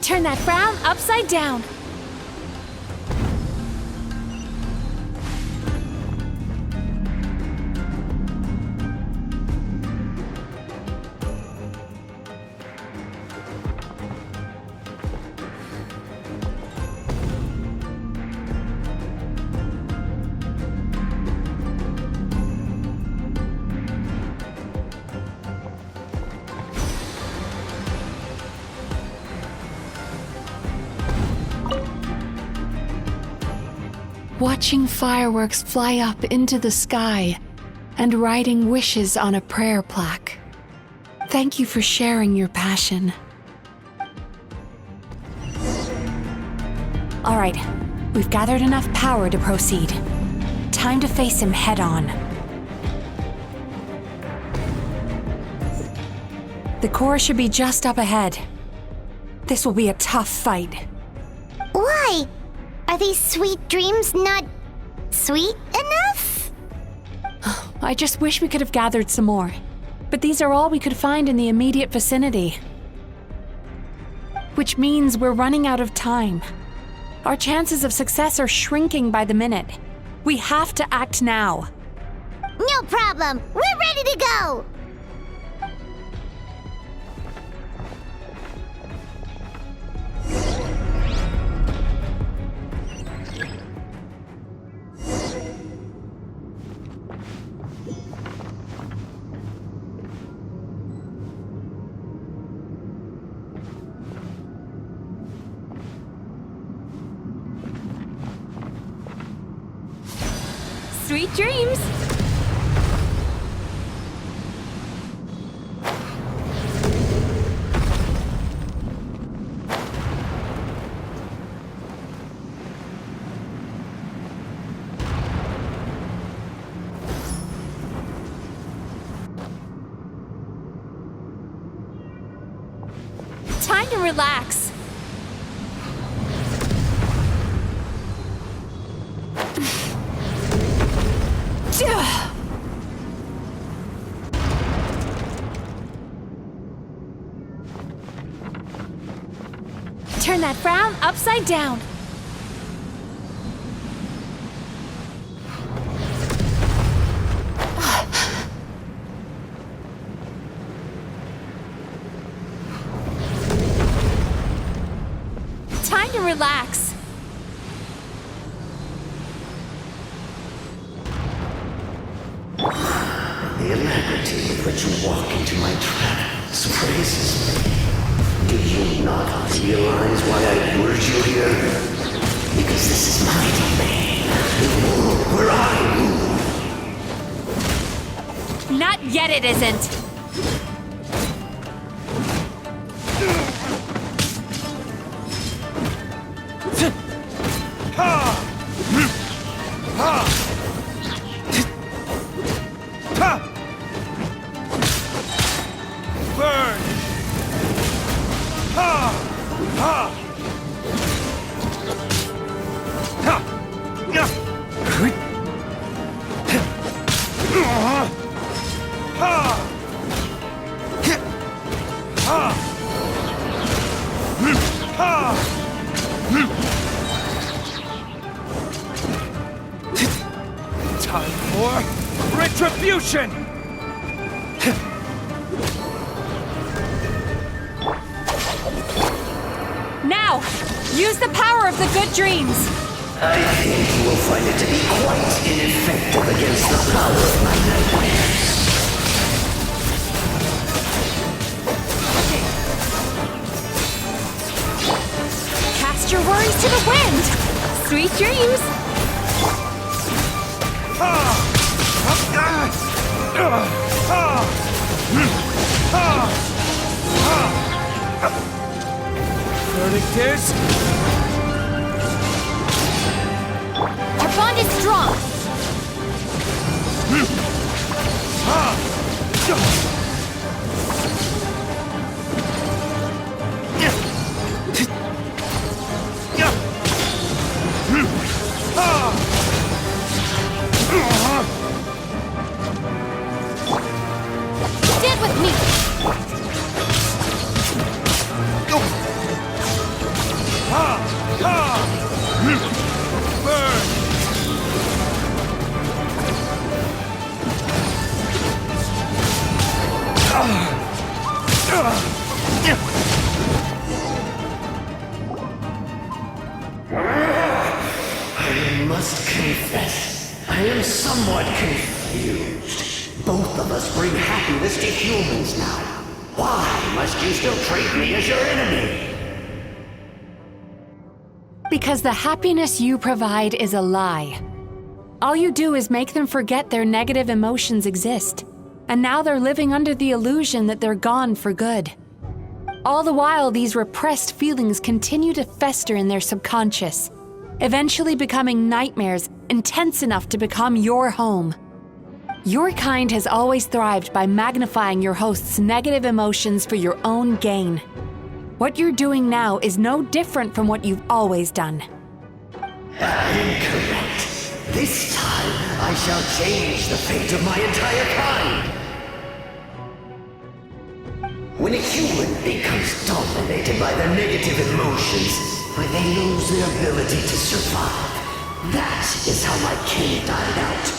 Turn that frown upside down. Watching fireworks fly up into the sky and writing wishes on a prayer plaque. Thank you for sharing your passion. All right, we've gathered enough power to proceed. Time to face him head on. The core should be just up ahead. This will be a tough fight. Why? Are these sweet dreams not sweet enough? I just wish we could have gathered some more. But these are all we could find in the immediate vicinity. Which means we're running out of time. Our chances of success are shrinking by the minute. We have to act now. No problem. We're ready to go. Sweet dreams! Time to relax. Turn that frown upside down. Time to relax. The alacrity with which you walk into my trap surprises me. Do you not realize why I lured you here? Because this is my domain. The world where I rule. Not yet it isn't. Time for retribution! Now, use the power of the good dreams. I think you will find it to be quite ineffective against the power of my nightmares. Cast your worries to the wind. Sweet dreams. Verdict is... Our bond is strong. Stand with me! I must confess, I am somewhat confused. Both of us bring happiness to humans now. Why must you still treat me as your enemy? Because the happiness you provide is a lie. All you do is make them forget their negative emotions exist. And now they're living under the illusion that they're gone for good. All the while, these repressed feelings continue to fester in their subconscious, eventually becoming nightmares intense enough to become your home. Your kind has always thrived by magnifying your host's negative emotions for your own gain. What you're doing now is no different from what you've always done. Incorrect. This time, I shall change the fate of my entire kind. When a human becomes dominated by their negative emotions, they lose their ability to survive. That is how my kin died out.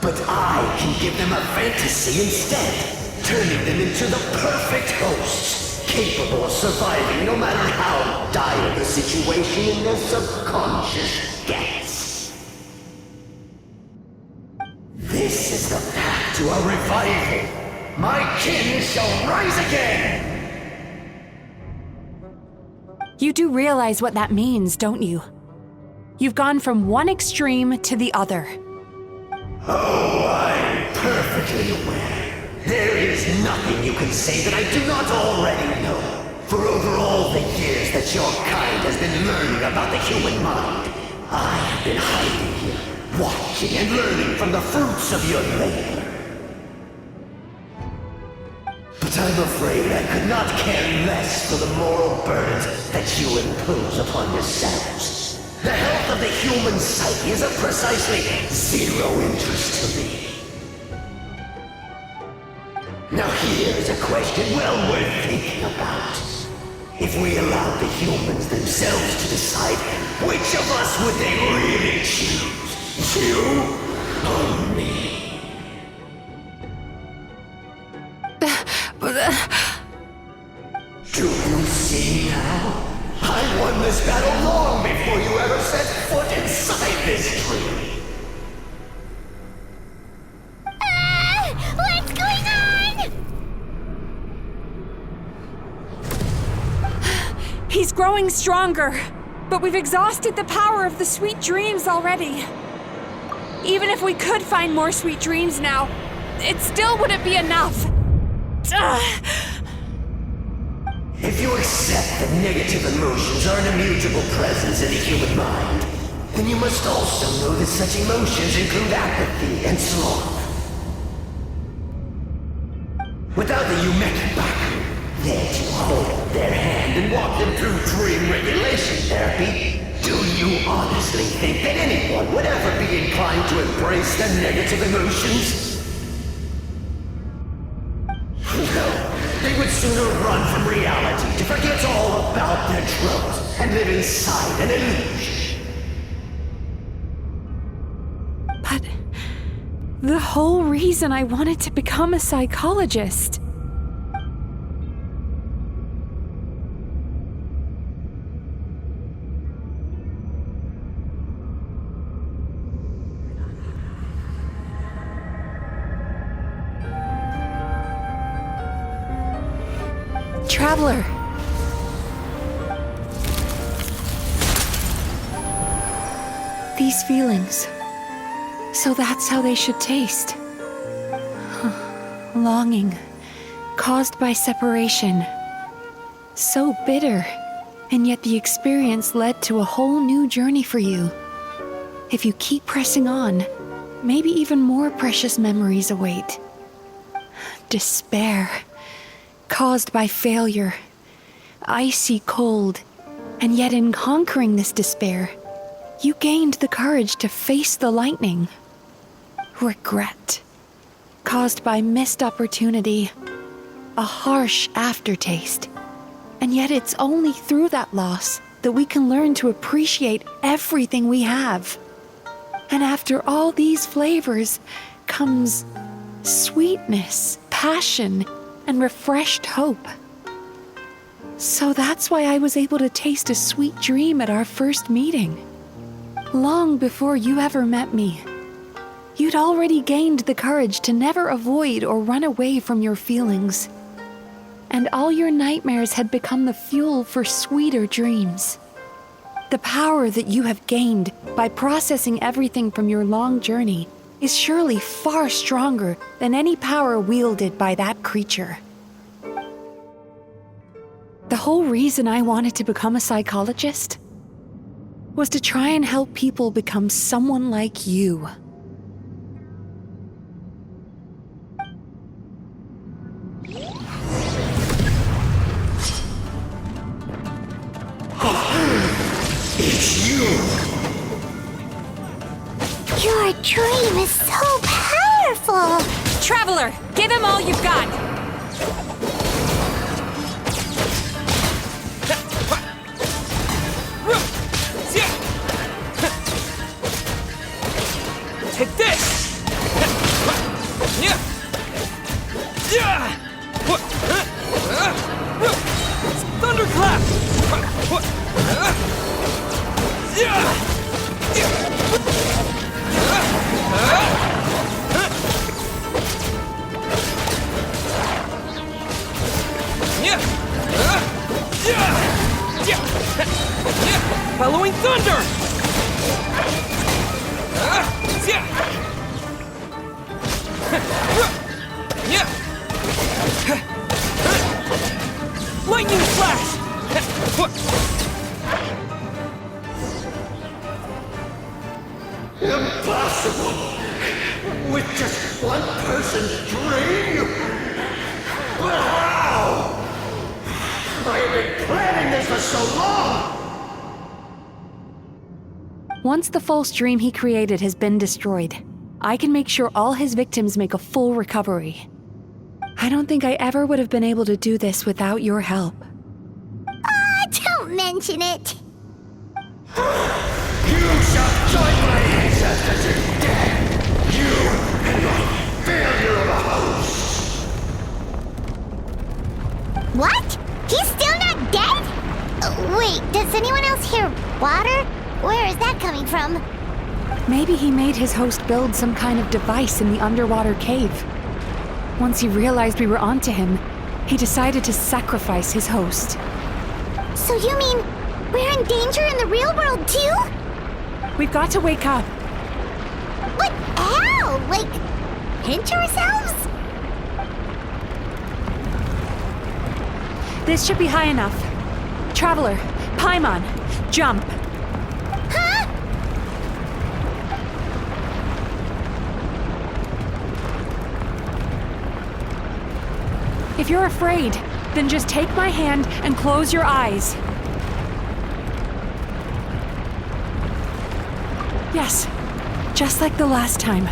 But I can give them a fantasy instead, turning them into the perfect hosts, capable of surviving no matter how dire the situation in their subconscious gets. This is the path to a revival. My kin shall rise again! You do realize what that means, don't you? You've gone from one extreme to the other. Oh, I'm perfectly aware. There is nothing you can say that I do not already know. For over all the years that your kind has been learning about the human mind, I have been hiding here, watching and learning from the fruits of your labor. But I'm afraid I could not care less for the moral burdens that you impose upon yourselves. The health of the human psyche is of precisely zero interest to me. Now here's a question well worth thinking about. If we allowed the humans themselves to decide, which of us would they really choose? You or me? Do you see now? I won this battle long before you ever set foot inside this tree. What's going on? He's growing stronger, but we've exhausted the power of the sweet dreams already. Even if we could find more sweet dreams now, it still wouldn't be enough. If you accept that negative emotions are an immutable presence in the human mind, then you must also know that such emotions include apathy and sloth. Without the Yumekibaku there to hold their hand and walk them through dream regulation therapy, do you honestly think that anyone would ever be inclined to embrace their negative emotions? No, they would sooner run from reality to forget all about their troubles and live inside an illusion. But the whole reason I wanted to become a psychologist. Traveler. These feelings. So that's how they should taste. Longing, caused by separation. So bitter, and yet the experience led to a whole new journey for you. If you keep pressing on, maybe even more precious memories await. Despair, caused by failure, icy cold, and yet in conquering this despair, you gained the courage to face the lightning. Regret, caused by missed opportunity, a harsh aftertaste, and yet it's only through that loss that we can learn to appreciate everything we have. And after all these flavors comes sweetness, passion, and refreshed hope. So that's why I was able to taste a sweet dream at our first meeting. Long before you ever met me, you'd already gained the courage to never avoid or run away from your feelings. And all your nightmares had become the fuel for sweeter dreams. The power that you have gained by processing everything from your long journey is surely far stronger than any power wielded by that creature. The whole reason I wanted to become a psychologist was to try and help people become someone like you. It's you! Your dream is so powerful! Traveler, give him all you've got! Take this! Thunderclap! Following thunder! Lightning flash! Impossible! With just one person's dream? But how? I have been planning this for so long! Once the false dream he created has been destroyed, I can make sure all his victims make a full recovery. I don't think I ever would have been able to do this without your help. Don't mention it! You shall join my ancestors in death! You and your failure of a host! What? He's still not dead? Wait, does anyone else hear water? Where is that coming from? Maybe he made his host build some kind of device in the underwater cave. Once he realized we were onto him, he decided to sacrifice his host. So you mean we're in danger in the real world too? We've got to wake up. But how? Like, pinch ourselves? This should be high enough. Traveler, Paimon, jump. Huh? If you're afraid, then just take my hand and close your eyes. Yes, just like the last time.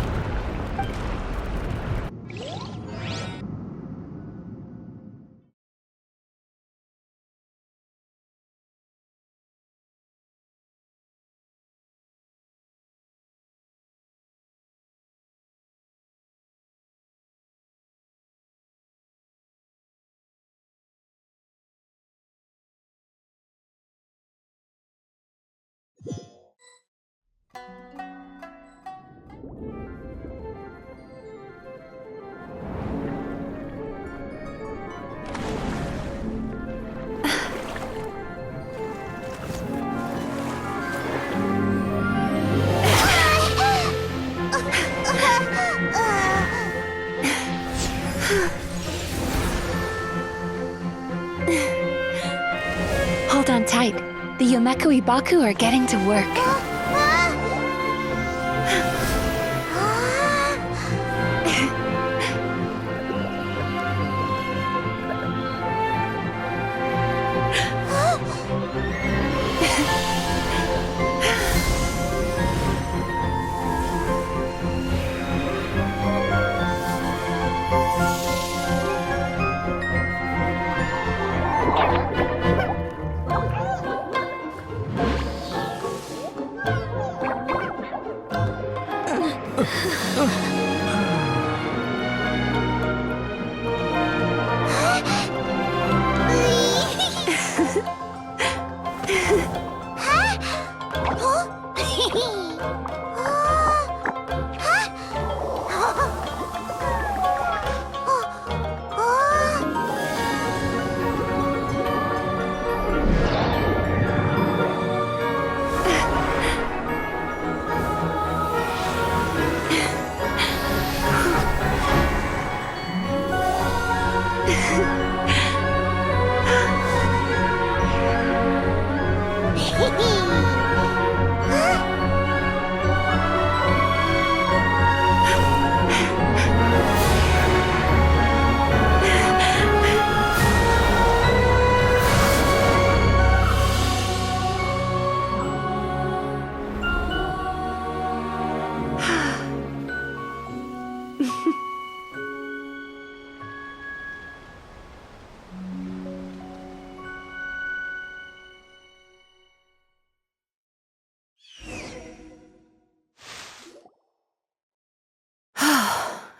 Hold on tight. The Yomeko Ibaku are getting to work.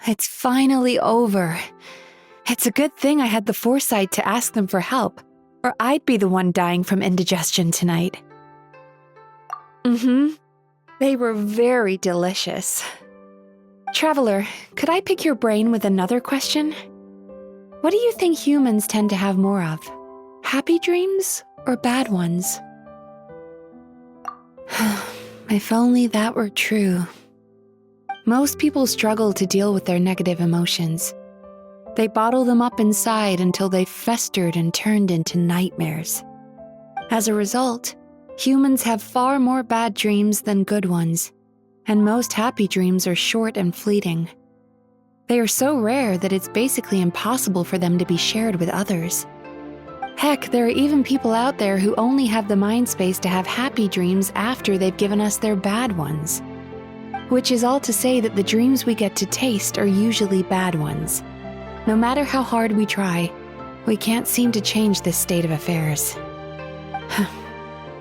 It's finally over. It's a good thing I had the foresight to ask them for help, or I'd be the one dying from indigestion tonight. They were very delicious. Traveler, could I pick your brain with another question? What do you think humans tend to have more of? Happy dreams or bad ones? If only that were true. Most people struggle to deal with their negative emotions. They bottle them up inside until they've festered and turned into nightmares. As a result, humans have far more bad dreams than good ones, and most happy dreams are short and fleeting. They are so rare that it's basically impossible for them to be shared with others. Heck, there are even people out there who only have the mind space to have happy dreams after they've given us their bad ones. Which is all to say that the dreams we get to taste are usually bad ones. No matter how hard we try, we can't seem to change this state of affairs.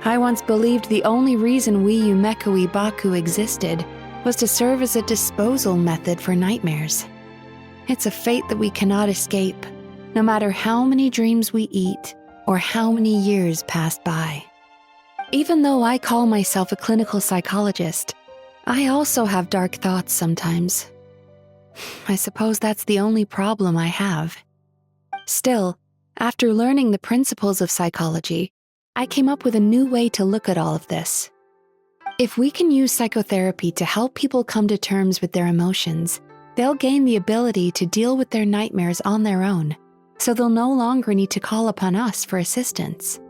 I once believed the only reason we Yumeku Ibaku existed was to serve as a disposal method for nightmares. It's a fate that we cannot escape, no matter how many dreams we eat or how many years pass by. Even though I call myself a clinical psychologist, I also have dark thoughts sometimes. I suppose that's the only problem I have. Still, after learning the principles of psychology, I came up with a new way to look at all of this. If we can use psychotherapy to help people come to terms with their emotions, they'll gain the ability to deal with their nightmares on their own, so they'll no longer need to call upon us for assistance.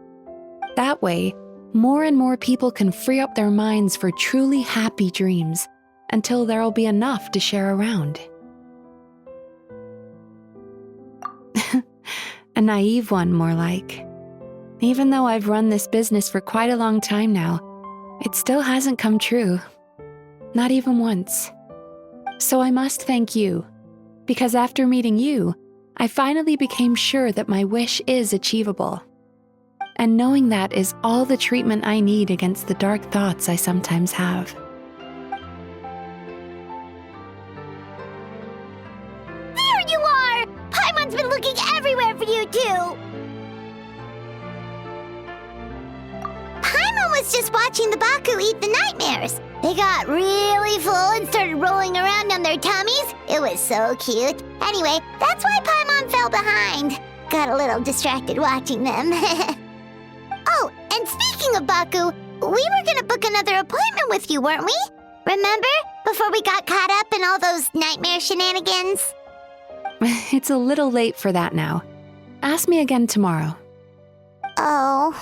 That way, more and more people can free up their minds for truly happy dreams until there'll be enough to share around. A naive one, more like. Even though I've run this business for quite a long time now, it still hasn't come true. Not even once. So I must thank you, because after meeting you, I finally became sure that my wish is achievable. And knowing that is all the treatment I need against the dark thoughts I sometimes have. There you are! Paimon's been looking everywhere for you, too! Paimon was just watching the Baku eat the nightmares. They got really full and started rolling around on their tummies. It was so cute. Anyway, that's why Paimon fell behind. Got a little distracted watching them. Oh, and speaking of Baku, we were gonna book another appointment with you, weren't we? Remember? Before we got caught up in all those nightmare shenanigans? It's a little late for that now. Ask me again tomorrow. Oh.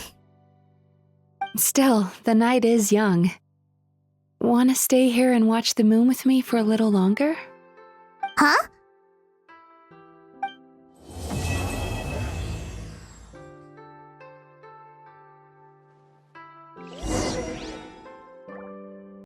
Still, the night is young. Want to stay here and watch the moon with me for a little longer? Huh?